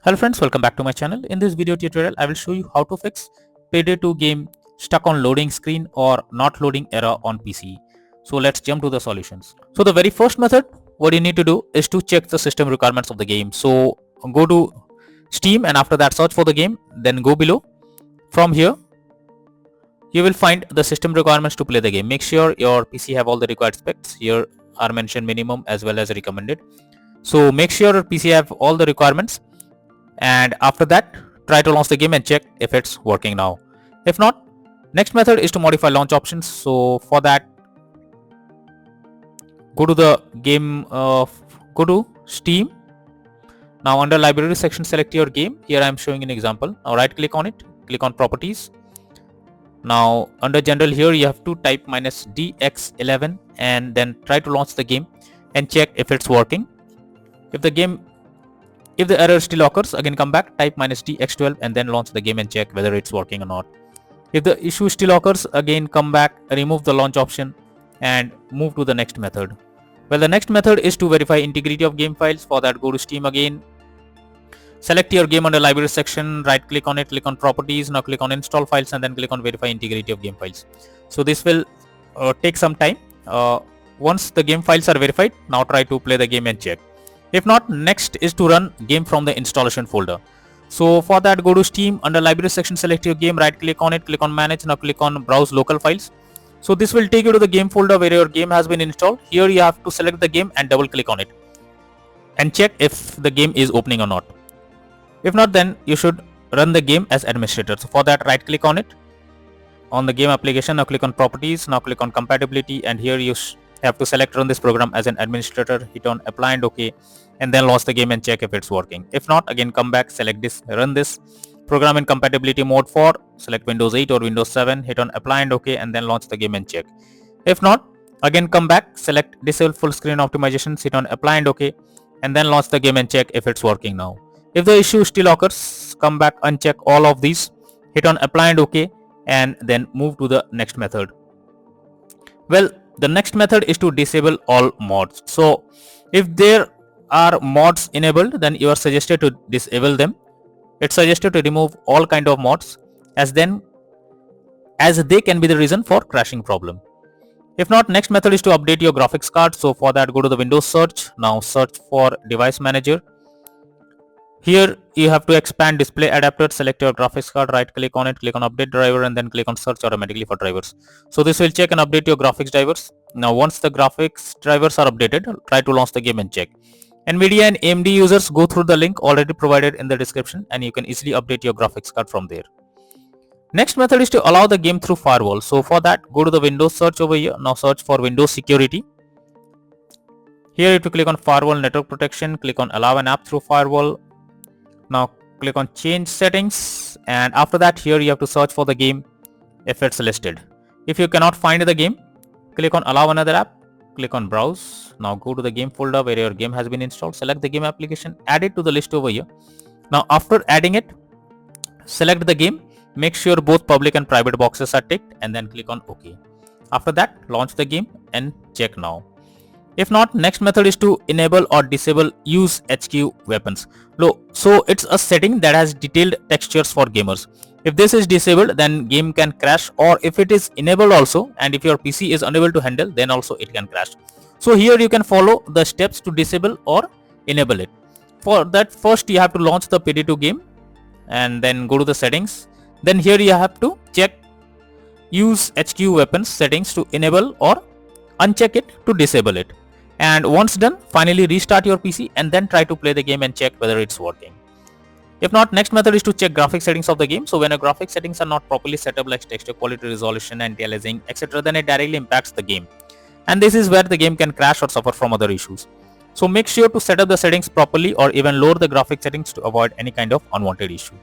Hello friends, welcome back to my channel. In this video tutorial, I will show you how to fix Payday 2 game stuck on loading screen or not loading error on PC. So let's jump to the solutions. So the very first method, what you need to do is to check the system requirements of the game. So go to Steam and after that search for the game, then go below. From here, you will find the system requirements to play the game. Make sure your PC have all the required specs. Here are mentioned minimum as well as recommended. So make sure your PC have all the requirements. And after that, try to launch the game and check if it's working now. If not, next method is to modify launch options. So for that, go to the game, go to Steam. Now under library section, select your game. Here I am showing an example. Now right click on it, click on properties. Now under general, here you have to type -dx11 and then try to launch the game and check if it's working. If the error still occurs, again come back, type -dx12 and then launch the game and check whether it's working or not. If the issue still occurs, again come back, remove the launch option and move to the next method. Well, the next method is to verify integrity of game files. For that, go to Steam again. Select your game under library section, right click on it, click on properties. Now click on install files and then click on verify integrity of game files. So this will take some time. Once the game files are verified, now try to play the game and check. If not, next is to run game from the installation folder. So for that, go to Steam, under library section, select your game, right click on it, click on manage. Now click on browse local files. So this will take you to the game folder where your game has been installed. Here you have to select the game and double click on it and check if the game is opening or not. If not, then you should run the game as administrator. So for that, right click on it, on the game application. Now click on properties. Now click on compatibility and here you have to select run this program as an administrator, hit on apply and OK, and then launch the game and check if it's working. If not, again come back, select this, run this program in compatibility mode for, select Windows 8 or Windows 7, hit on apply and OK, and then launch the game and check. If not, again come back, select disable full screen optimizations, hit on apply and OK, and then launch the game and check if it's working now. If the issue still occurs, come back, uncheck all of these, hit on apply and OK, and then move to the next method. Well, the next method is to disable all mods. So if there are mods enabled, then you are suggested to disable them. It's suggested to remove all kind of mods as they can be the reason for crashing problem. If not, next method is to update your graphics card. So for that, go to the Windows search. Now search for device manager. Here you have to expand display adapter, select your graphics card, right click on it, click on update driver and then click on search automatically for drivers. So this will check and update your graphics drivers. Now once the graphics drivers are updated, try to launch the game and check. NVIDIA and AMD users, go through the link already provided in the description and you can easily update your graphics card from there. Next method is to allow the game through firewall. So for that, go to the Windows search over here. Now search for Windows security. Here you have to click on firewall network protection, click on allow an app through firewall. Now click on change settings and after that, here you have to search for the game if it's listed. If you cannot find the game, click on allow another app, click on browse. Now go to the game folder where your game has been installed, select the game application, add it to the list over here. Now after adding it, select the game, make sure both public and private boxes are ticked and then click on OK. After that, launch the game and check now. If not, next method is to enable or disable use HQ weapons. So it's a setting that has detailed textures for gamers. If this is disabled, then game can crash, or if it is enabled also and if your PC is unable to handle, then also it can crash. So here you can follow the steps to disable or enable it. For that, first you have to launch the Payday 2 game and then go to the settings. Then here you have to check use HQ weapons settings to enable or uncheck it to disable it. And once done, finally restart your PC and then try to play the game and check whether it's working. If not, next method is to check graphic settings of the game. So when your graphic settings are not properly set up, like texture quality, resolution, anti-aliasing, etc., then it directly impacts the game. And this is where the game can crash or suffer from other issues. So make sure to set up the settings properly or even lower the graphic settings to avoid any kind of unwanted issue.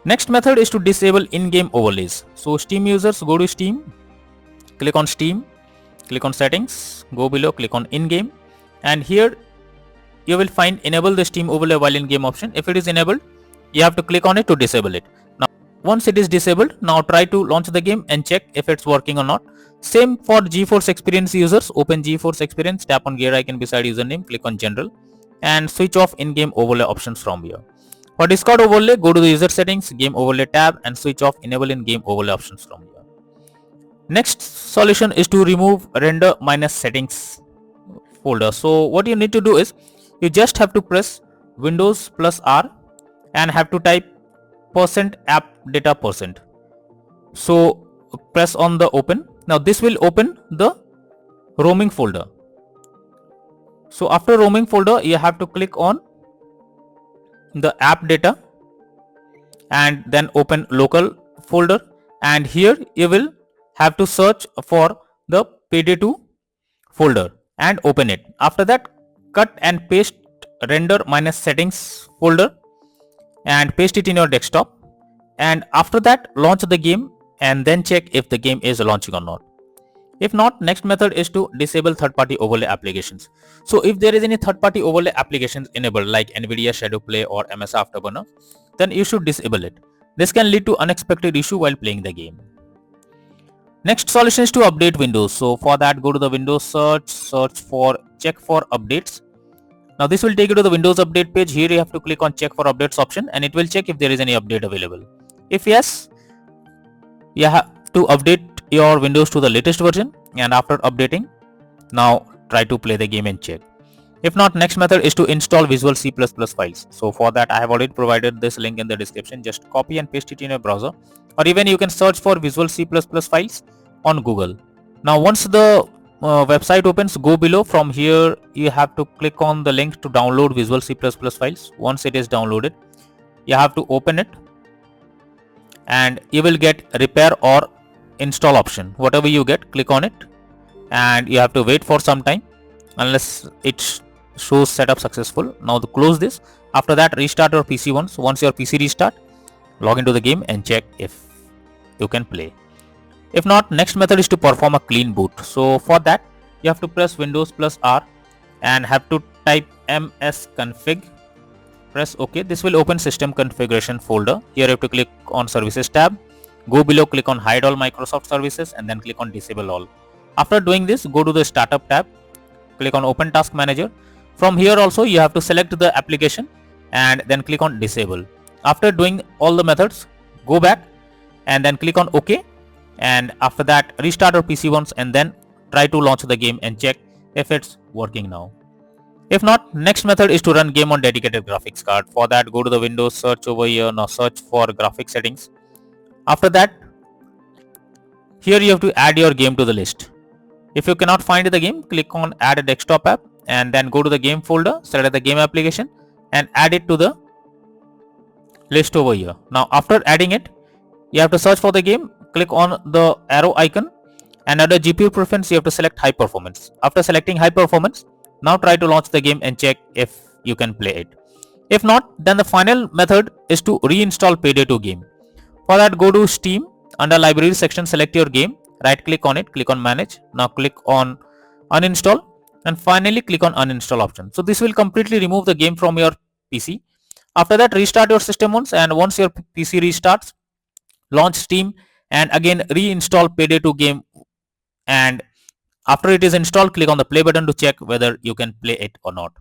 Next method is to disable in-game overlays. So Steam users, go to Steam, click on Steam, click on settings, go below, click on in-game, and here you will find enable the Steam overlay while in game option. If it is enabled, you have to click on it to disable it. Now once it is disabled, now try to launch the game and check if it's working or not. Same for GeForce Experience users, open GeForce Experience, tap on gear icon beside username, click on general, and switch off in-game overlay options from here. For Discord overlay, go to the user settings, game overlay tab, and switch off enable in-game overlay options from here. Next solution is to remove render minus settings folder. So what you need to do is you just have to press Windows plus R and have to type %app data %. So press on the open. Now this will open the roaming folder. So after roaming folder, you have to click on the app data and then open local folder, and here you will have to search for the Payday 2 folder and open it. After that, cut and paste render minus settings folder and paste it in your desktop, and after that launch the game and then check if the game is launching or not. If not, next method is to disable third-party overlay applications. So if there is any third-party overlay applications enabled like Nvidia Shadow Play or MS Afterburner, then you should disable it. This can lead to unexpected issue while playing the game. Next solution is to update Windows. So for that, go to the Windows search for check for updates. Now this will take you to the Windows update page. Here you have to click on check for updates option and it will check if there is any update available. If yes, you have to update your Windows to the latest version, and after updating, now try to play the game and check. If not, next method is to install Visual C++ files. So for that, I have already provided this link in the description. Just copy and paste it in your browser, or even you can search for Visual C++ files on Google. Now once the website opens, go below. From here you have to click on the link to download Visual C++ files. Once it is downloaded, you have to open it and you will get repair or install option. Whatever you get, click on it and you have to wait for some time unless it shows setup successful. Now to close this. After that, restart your PC once. Once your PC restart, log into the game and check if you can play. If not, next method is to perform a clean boot. So for that, you have to press Windows plus R and have to type msconfig. Press OK. This will open system configuration folder. Here you have to click on services tab. Go below, click on hide all Microsoft services and then click on disable all. After doing this, go to the startup tab, click on open task manager. From here also you have to select the application and then click on disable. After doing all the methods, go back and then click on OK, and after that restart your PC once and then try to launch the game and check if it's working now. If not, next method is to run game on dedicated graphics card. For that, go to the Windows search over here. Now search for graphics settings. After that, here you have to add your game to the list. If you cannot find the game, click on add a desktop app and then go to the game folder, select the game application and add it to the list over here. Now after adding it, you have to search for the game, click on the arrow icon and under GPU preference you have to select high performance. After selecting high performance, now try to launch the game and check if you can play it. If not, then the final method is to reinstall Payday 2 game. For that, go to Steam, under library section select your game, right click on it, click on manage. Now click on uninstall and finally click on uninstall option. So this will completely remove the game from your PC. After that, restart your system once, and once your PC restarts, launch Steam and again reinstall Payday 2 game, and after it is installed, click on the play button to check whether you can play it or not.